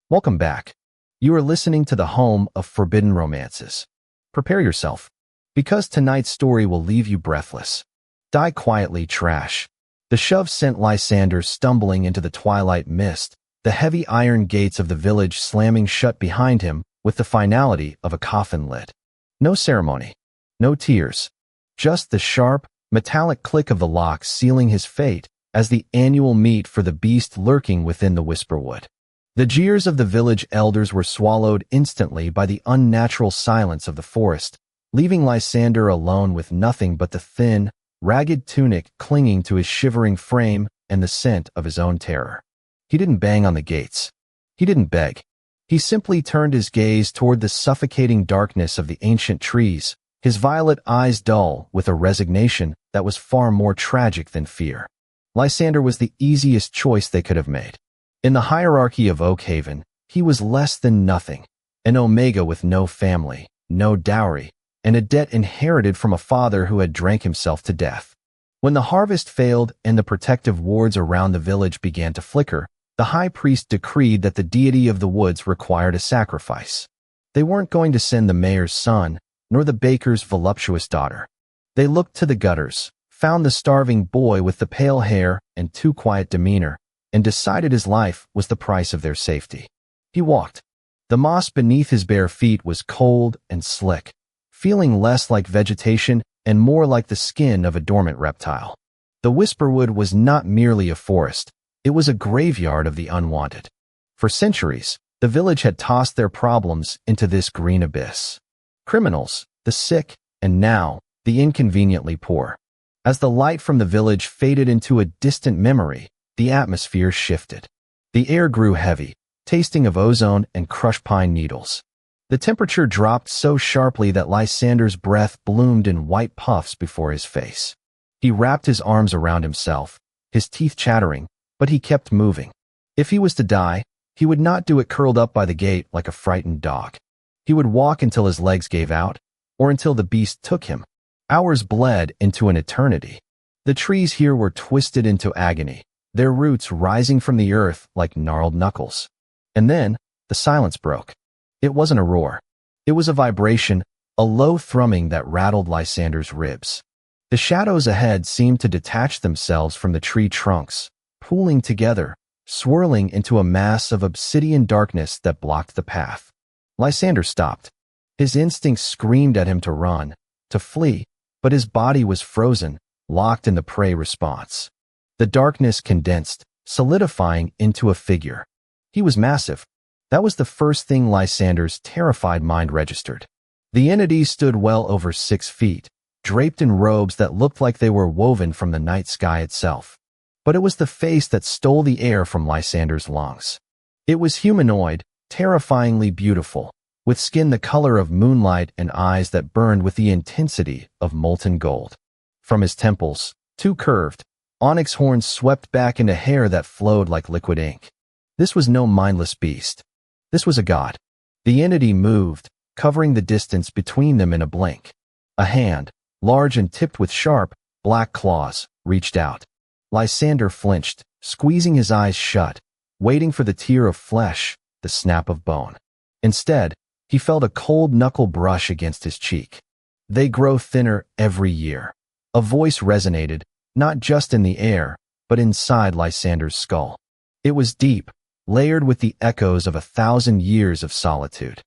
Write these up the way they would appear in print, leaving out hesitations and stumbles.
Welcome back. You are listening to the home of forbidden romances. Prepare yourself, because tonight's story will leave you breathless. Die quietly, trash. The shove sent Lysander stumbling into the twilight mist, the heavy iron gates of the village slamming shut behind him with the finality of a coffin lid. No ceremony, no tears, just the sharp, metallic click of the lock sealing his fate as the annual meet for the beast lurking within the Whisperwood. The jeers of the village elders were swallowed instantly by the unnatural silence of the forest, leaving Lysander alone with nothing but the thin, ragged tunic clinging to his shivering frame and the scent of his own terror. He didn't bang on the gates. He didn't beg. He simply turned his gaze toward the suffocating darkness of the ancient trees, his violet eyes dull with a resignation that was far more tragic than fear. Lysander was the easiest choice they could have made. In the hierarchy of Oakhaven, he was less than nothing, an omega with no family, no dowry, and a debt inherited from a father who had drank himself to death. When the harvest failed and the protective wards around the village began to flicker, the high priest decreed that the deity of the woods required a sacrifice. They weren't going to send the mayor's son, nor the baker's voluptuous daughter. They looked to the gutters, found the starving boy with the pale hair and too quiet demeanor, and decided his life was the price of their safety. He walked. The moss beneath his bare feet was cold and slick, feeling less like vegetation and more like the skin of a dormant reptile. The Whisperwood was not merely a forest, it was a graveyard of the unwanted. For centuries, the village had tossed their problems into this green abyss. Criminals, the sick, and now, the inconveniently poor. As the light from the village faded into a distant memory, the atmosphere shifted. The air grew heavy, tasting of ozone and crushed pine needles. The temperature dropped so sharply that Lysander's breath bloomed in white puffs before his face. He wrapped his arms around himself, his teeth chattering, but he kept moving. If he was to die, he would not do it curled up by the gate like a frightened dog. He would walk until his legs gave out, or until the beast took him. Hours bled into an eternity. The trees here were twisted into agony, their roots rising from the earth like gnarled knuckles. And then, the silence broke. It wasn't a roar. It was a vibration, a low thrumming that rattled Lysander's ribs. The shadows ahead seemed to detach themselves from the tree trunks, pooling together, swirling into a mass of obsidian darkness that blocked the path. Lysander stopped. His instincts screamed at him to run, to flee, but his body was frozen, locked in the prey response. The darkness condensed, solidifying into a figure. He was massive. That was the first thing Lysander's terrified mind registered. The entity stood well over 6 feet, draped in robes that looked like they were woven from the night sky itself. But it was the face that stole the air from Lysander's lungs. It was humanoid, terrifyingly beautiful, with skin the color of moonlight and eyes that burned with the intensity of molten gold. From his temples, too curved, onyx horns swept back into hair that flowed like liquid ink. This was no mindless beast. This was a god. The entity moved, covering the distance between them in a blink. A hand, large and tipped with sharp, black claws, reached out. Lysander flinched, squeezing his eyes shut, waiting for the tear of flesh, the snap of bone. Instead, he felt a cold knuckle brush against his cheek. They grow thinner every year. A voice resonated, not just in the air, but inside Lysander's skull. It was deep, layered with the echoes of 1,000 years of solitude.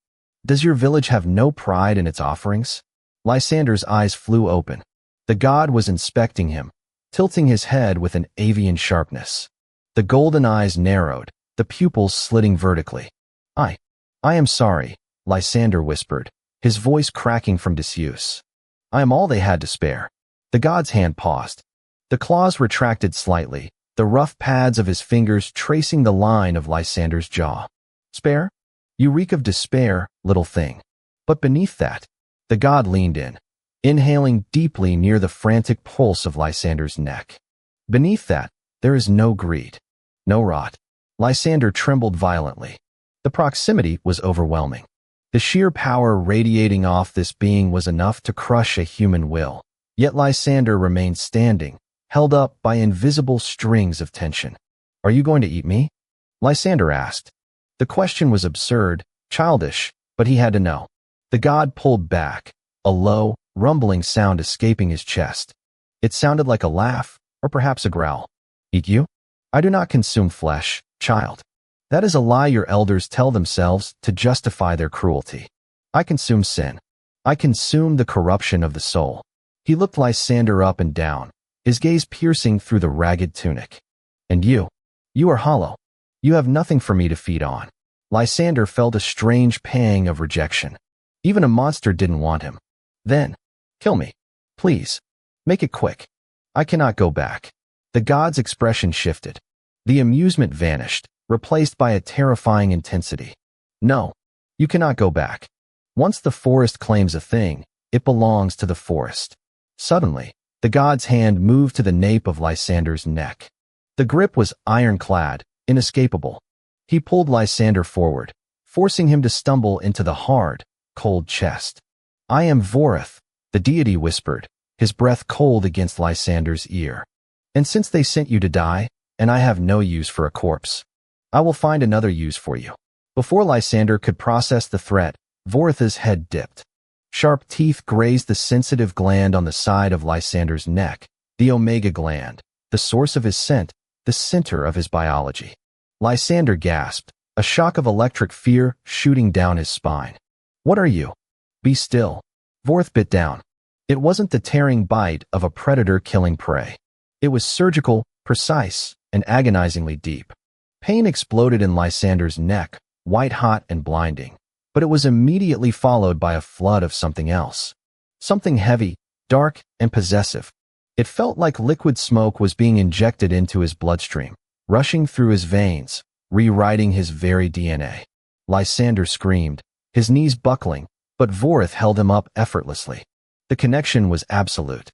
Does your village have no pride in its offerings? Lysander's eyes flew open. The god was inspecting him, tilting his head with an avian sharpness. The golden eyes narrowed, the pupils slitting vertically. I am sorry, Lysander whispered, his voice cracking from disuse. I am all they had to spare. The god's hand paused. The claws retracted slightly, the rough pads of his fingers tracing the line of Lysander's jaw. Spare? You reek of despair, little thing. But beneath that, the god leaned in, inhaling deeply near the frantic pulse of Lysander's neck. Beneath that, there is no greed, no rot. Lysander trembled violently. The proximity was overwhelming. The sheer power radiating off this being was enough to crush a human will. Yet Lysander remained standing, held up by invisible strings of tension. Are you going to eat me? Lysander asked. The question was absurd, childish, but he had to know. The god pulled back, a low, rumbling sound escaping his chest. It sounded like a laugh, or perhaps a growl. Eat you? I do not consume flesh, child. That is a lie your elders tell themselves to justify their cruelty. I consume sin. I consume the corruption of the soul. He looked Lysander up and down, his gaze piercing through the ragged tunic. And you are hollow. You have nothing for me to feed on. Lysander felt a strange pang of rejection. Even a monster didn't want him. Then, kill me. Please. Make it quick. I cannot go back. The god's expression shifted. The amusement vanished, replaced by a terrifying intensity. No, you cannot go back. Once the forest claims a thing, it belongs to the forest. Suddenly, the god's hand moved to the nape of Lysander's neck. The grip was ironclad, inescapable. He pulled Lysander forward, forcing him to stumble into the hard, cold chest. I am Poorest, the deity whispered, his breath cold against Lysander's ear. And since they sent you to die, and I have no use for a corpse, I will find another use for you. Before Lysander could process the threat, Poorest's head dipped. Sharp teeth grazed the sensitive gland on the side of Lysander's neck, the omega gland, the source of his scent, the center of his biology. Lysander gasped, a shock of electric fear shooting down his spine. What are you? Be still. Poorest bit down. It wasn't the tearing bite of a predator killing prey. It was surgical, precise, and agonizingly deep. Pain exploded in Lysander's neck, white-hot and blinding, but it was immediately followed by a flood of something else. Something heavy, dark, and possessive. It felt like liquid smoke was being injected into his bloodstream, rushing through his veins, rewriting his very DNA. Lysander screamed, his knees buckling, but Poorest held him up effortlessly. The connection was absolute.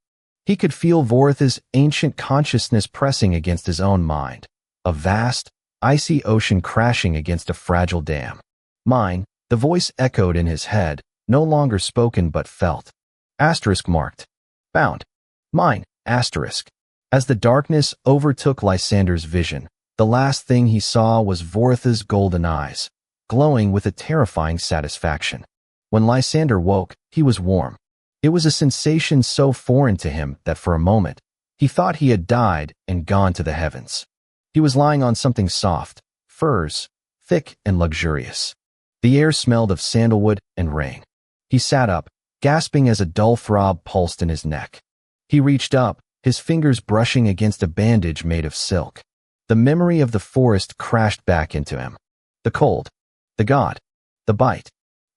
He could feel Poorest's ancient consciousness pressing against his own mind, a vast, icy ocean crashing against a fragile dam. Mine, the voice echoed in his head, no longer spoken but felt. Asterisk marked. Bound. Mine, asterisk. As the darkness overtook Lysander's vision, the last thing he saw was Poorest's golden eyes, glowing with a terrifying satisfaction. When Lysander woke, he was warm. It was a sensation so foreign to him that for a moment, he thought he had died and gone to the heavens. He was lying on something soft, furs, thick and luxurious. The air smelled of sandalwood and rain. He sat up, gasping as a dull throb pulsed in his neck. He reached up, his fingers brushing against a bandage made of silk. The memory of the forest crashed back into him. The cold. The god. The bite.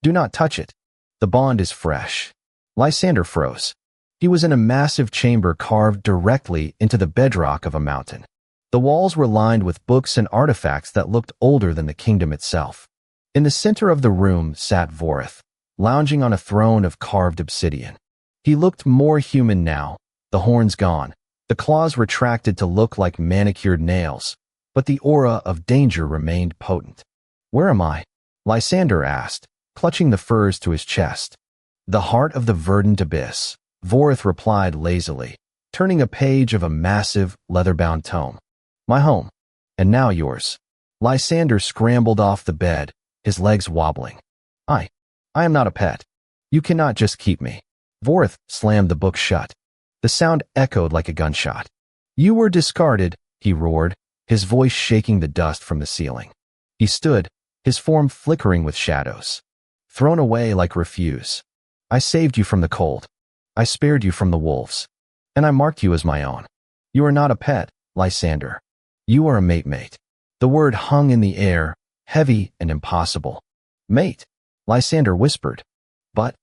Do not touch it. The bond is fresh. Lysander froze. He was in a massive chamber carved directly into the bedrock of a mountain. The walls were lined with books and artifacts that looked older than the kingdom itself. In the center of the room sat Poorest, lounging on a throne of carved obsidian. He looked more human now, the horns gone, the claws retracted to look like manicured nails, but the aura of danger remained potent. Where am I? Lysander asked, clutching the furs to his chest. The heart of the verdant abyss, Poorest replied lazily, turning a page of a massive, leather-bound tome. My home. And now yours. Lysander scrambled off the bed, his legs wobbling. I am not a pet. You cannot just keep me. Poorest slammed the book shut. The sound echoed like a gunshot. You were discarded, he roared, his voice shaking the dust from the ceiling. He stood, his form flickering with shadows. Thrown away like refuse. I saved you from the cold. I spared you from the wolves. And I marked you as my own. You are not a pet, Lysander. You are a mate. The word hung in the air, heavy and impossible. Mate, Lysander whispered. But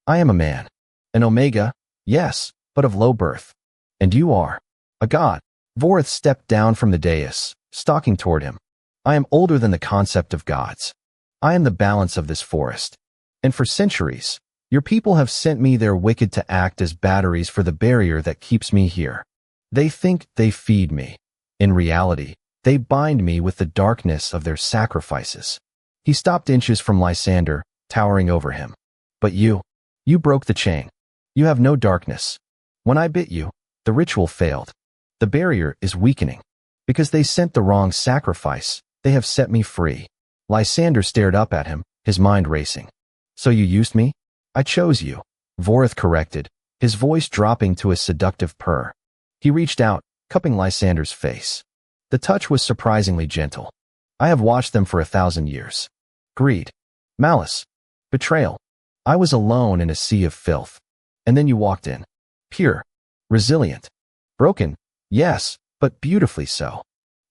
I am a man. An omega, yes, but of low birth. And you are a god. Poorest stepped down from the dais, stalking toward him. I am older than the concept of gods. I am the balance of this forest. And for centuries, your people have sent me their wicked to act as batteries for the barrier that keeps me here. They think they feed me. In reality, they bind me with the darkness of their sacrifices. He stopped inches from Lysander, towering over him. But you broke the chain. You have no darkness. When I bit you, the ritual failed. The barrier is weakening. Because they sent the wrong sacrifice, they have set me free. Lysander stared up at him, his mind racing. So you used me? I chose you, Vorith corrected, his voice dropping to a seductive purr. He reached out, cupping Lysander's face. The touch was surprisingly gentle. I have watched them for 1,000 years. Greed. Malice. Betrayal. I was alone in a sea of filth. And then you walked in. Pure. Resilient. Broken. Yes, but beautifully so.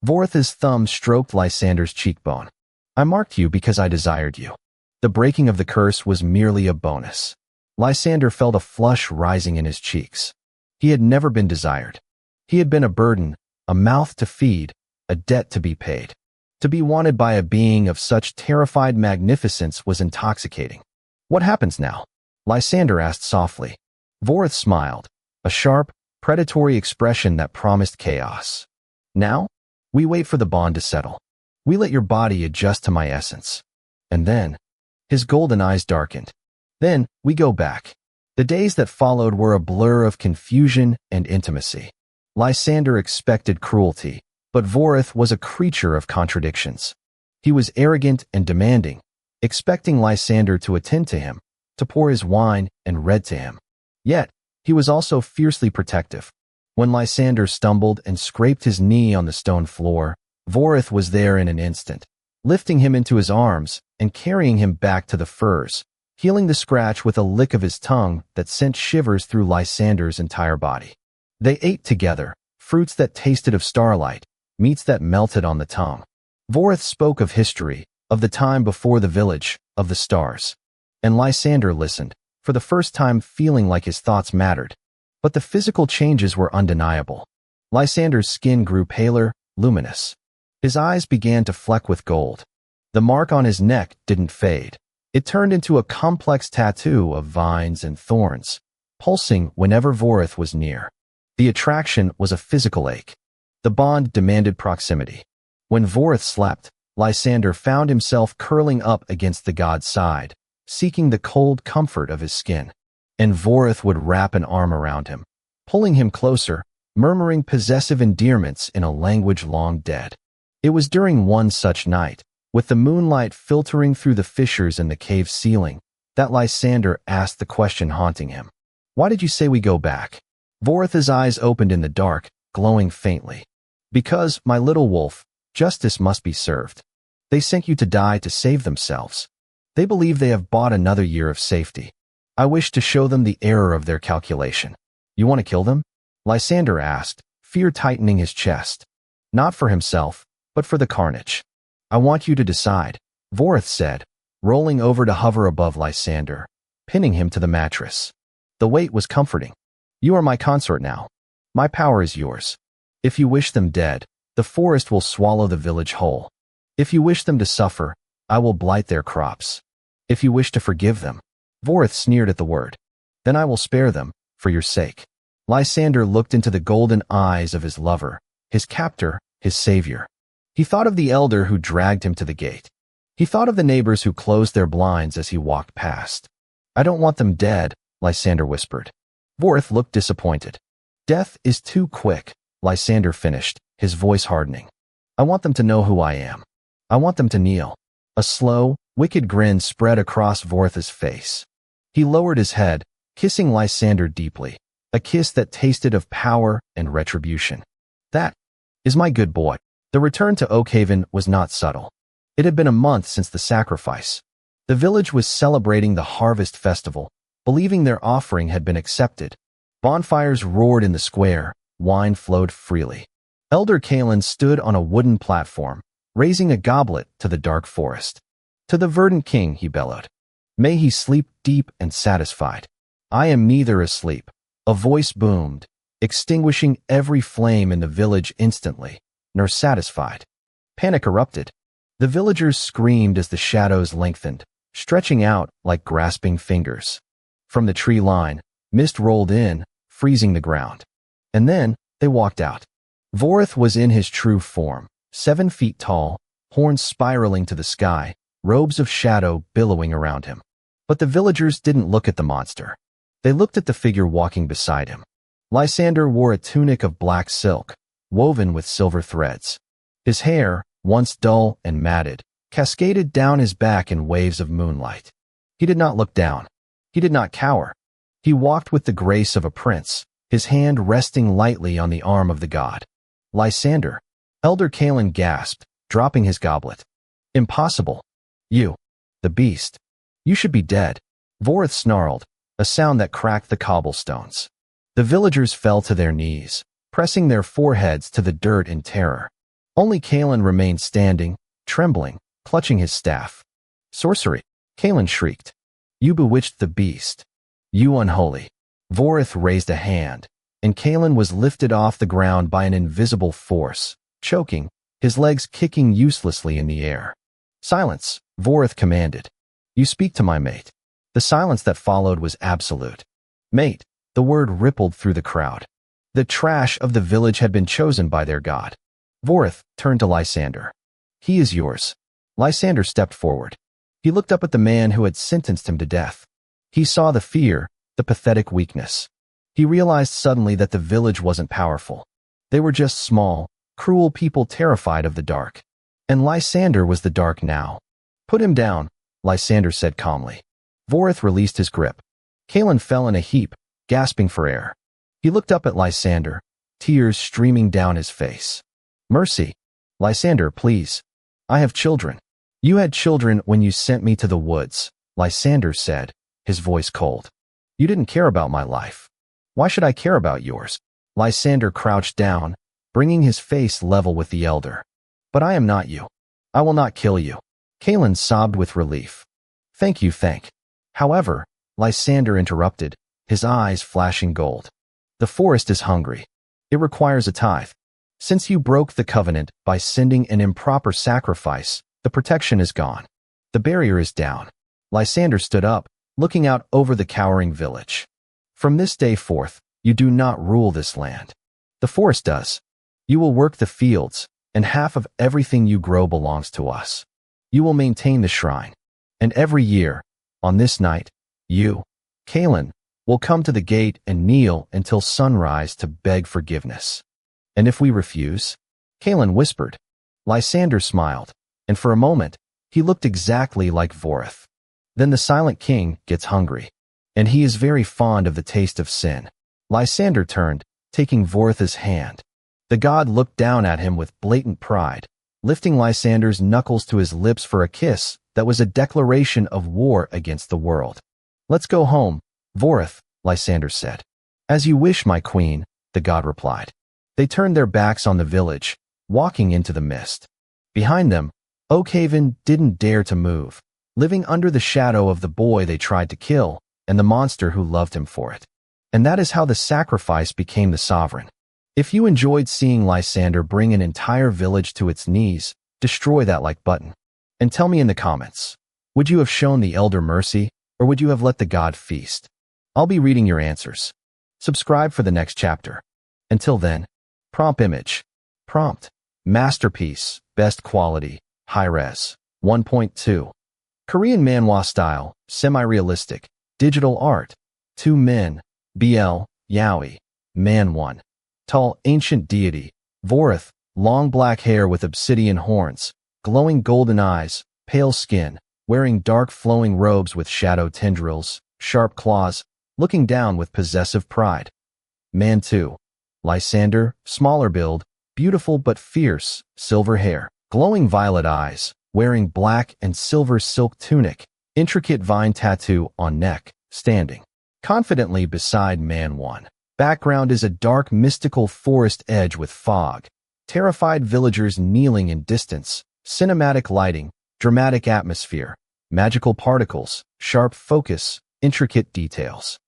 Vorith's thumb stroked Lysander's cheekbone. I marked you because I desired you. The breaking of the curse was merely a bonus. Lysander felt a flush rising in his cheeks. He had never been desired. He had been a burden, a mouth to feed, a debt to be paid. To be wanted by a being of such terrified magnificence was intoxicating. What happens now? Lysander asked softly. Vorith smiled, a sharp, predatory expression that promised chaos. Now? We wait for the bond to settle. We let your body adjust to my essence. And then, his golden eyes darkened. Then, we go back. The days that followed were a blur of confusion and intimacy. Lysander expected cruelty, but Vorith was a creature of contradictions. He was arrogant and demanding, expecting Lysander to attend to him, to pour his wine and read to him. Yet, he was also fiercely protective. When Lysander stumbled and scraped his knee on the stone floor, Vorith was there in an instant, lifting him into his arms and carrying him back to the firs, healing the scratch with a lick of his tongue that sent shivers through Lysander's entire body. They ate together, fruits that tasted of starlight, meats that melted on the tongue. Vorith spoke of history, of the time before the village, of the stars. And Lysander listened, for the first time feeling like his thoughts mattered. But the physical changes were undeniable. Lysander's skin grew paler, luminous. His eyes began to fleck with gold. The mark on his neck didn't fade. It turned into a complex tattoo of vines and thorns, pulsing whenever Vorith was near. The attraction was a physical ache. The bond demanded proximity. When Vorith slept, Lysander found himself curling up against the god's side, seeking the cold comfort of his skin. And Vorith would wrap an arm around him, pulling him closer, murmuring possessive endearments in a language long dead. It was during one such night, with the moonlight filtering through the fissures in the cave ceiling, that Lysander asked the question haunting him. Why did you say we go back? Vorith's eyes opened in the dark, glowing faintly. Because, my little wolf, justice must be served. They sent you to die to save themselves. They believe they have bought another year of safety. I wish to show them the error of their calculation. You want to kill them? Lysander asked, fear tightening his chest. Not for himself, but for the carnage. I want you to decide, Vorith said, rolling over to hover above Lysander, pinning him to the mattress. The weight was comforting. You are my consort now. My power is yours. If you wish them dead, the forest will swallow the village whole. If you wish them to suffer, I will blight their crops. If you wish to forgive them, Vorith sneered at the word, then I will spare them, for your sake. Lysander looked into the golden eyes of his lover, his captor, his savior. He thought of the elder who dragged him to the gate. He thought of the neighbors who closed their blinds as he walked past. I don't want them dead, Lysander whispered. Vorith looked disappointed. Death is too quick, Lysander finished, his voice hardening. I want them to know who I am. I want them to kneel. A slow, wicked grin spread across Vorith's face. He lowered his head, kissing Lysander deeply, a kiss that tasted of power and retribution. That is my good boy. The return to Oakhaven was not subtle. It had been a month since the sacrifice. The village was celebrating the harvest festival, believing their offering had been accepted. Bonfires roared in the square, wine flowed freely. Elder Kalen stood on a wooden platform, raising a goblet to the dark forest. To the verdant king, he bellowed. May he sleep deep and satisfied. I am neither asleep. A voice boomed, extinguishing every flame in the village instantly, nor satisfied. Panic erupted. The villagers screamed as the shadows lengthened, stretching out like grasping fingers. From the tree line, mist rolled in, freezing the ground. And then, they walked out. Vorith was in his true form, 7 feet tall, horns spiraling to the sky, robes of shadow billowing around him. But the villagers didn't look at the monster. They looked at the figure walking beside him. Lysander wore a tunic of black silk, woven with silver threads. His hair, once dull and matted, cascaded down his back in waves of moonlight. He did not look down. He did not cower. He walked with the grace of a prince, his hand resting lightly on the arm of the god. Lysander. Elder Kalen gasped, dropping his goblet. Impossible. You. The beast. You should be dead. Vorith snarled, a sound that cracked the cobblestones. The villagers fell to their knees, pressing their foreheads to the dirt in terror. Only Kalen remained standing, trembling, clutching his staff. Sorcery. Kalen shrieked. You bewitched the beast. You unholy. Vorith raised a hand, and Kalen was lifted off the ground by an invisible force, choking, his legs kicking uselessly in the air. Silence, Vorith commanded. You speak to my mate. The silence that followed was absolute. Mate, the word rippled through the crowd. The trash of the village had been chosen by their god. Vorith turned to Lysander. He is yours. Lysander stepped forward. He looked up at the man who had sentenced him to death. He saw the fear, the pathetic weakness. He realized suddenly that the village wasn't powerful. They were just small, cruel people terrified of the dark. And Lysander was the dark now. Put him down, Lysander said calmly. Vorith released his grip. Kalen fell in a heap, gasping for air. He looked up at Lysander, tears streaming down his face. Mercy. Lysander, please. I have children. You had children when you sent me to the woods, Lysander said, his voice cold. You didn't care about my life. Why should I care about yours? Lysander crouched down, bringing his face level with the elder. But I am not you. I will not kill you. Kalen sobbed with relief. Thank you, thank. However, Lysander interrupted, his eyes flashing gold. The forest is hungry. It requires a tithe. Since you broke the covenant by sending an improper sacrifice, the protection is gone. The barrier is down. Lysander stood up, looking out over the cowering village. From this day forth, you do not rule this land. The forest does. You will work the fields, and half of everything you grow belongs to us. You will maintain the shrine. And every year, on this night, you, Kalen, will come to the gate and kneel until sunrise to beg forgiveness. And if we refuse? Kalen whispered. Lysander smiled, and for a moment, he looked exactly like Vorith. Then the silent king gets hungry, and he is very fond of the taste of sin. Lysander turned, taking Vorith's hand. The god looked down at him with blatant pride, lifting Lysander's knuckles to his lips for a kiss that was a declaration of war against the world. Let's go home, Vorith, Lysander said. As you wish, my queen, the god replied. They turned their backs on the village, walking into the mist. Behind them, Oakhaven didn't dare to move, living under the shadow of the boy they tried to kill and the monster who loved him for it. And that is how the sacrifice became the sovereign. If you enjoyed seeing Lysander bring an entire village to its knees, destroy that like button. And tell me in the comments, would you have shown the elder mercy, or would you have let the god feast? I'll be reading your answers. Subscribe for the next chapter. Until then, prompt image. Prompt. Masterpiece, best quality, high-res, 1.2. Korean manhwa style, semi-realistic, digital art. 2 men, BL, Yaoi, man 1. Tall, ancient deity, Vorith, long black hair with obsidian horns, glowing golden eyes, pale skin, wearing dark flowing robes with shadow tendrils, sharp claws, looking down with possessive pride. Man 2. Lysander, smaller build, beautiful but fierce, silver hair, glowing violet eyes, wearing black and silver silk tunic, intricate vine tattoo on neck, standing confidently beside man 1. Background is a dark mystical forest edge with fog, terrified villagers kneeling in distance, cinematic lighting, dramatic atmosphere, magical particles, sharp focus, intricate details.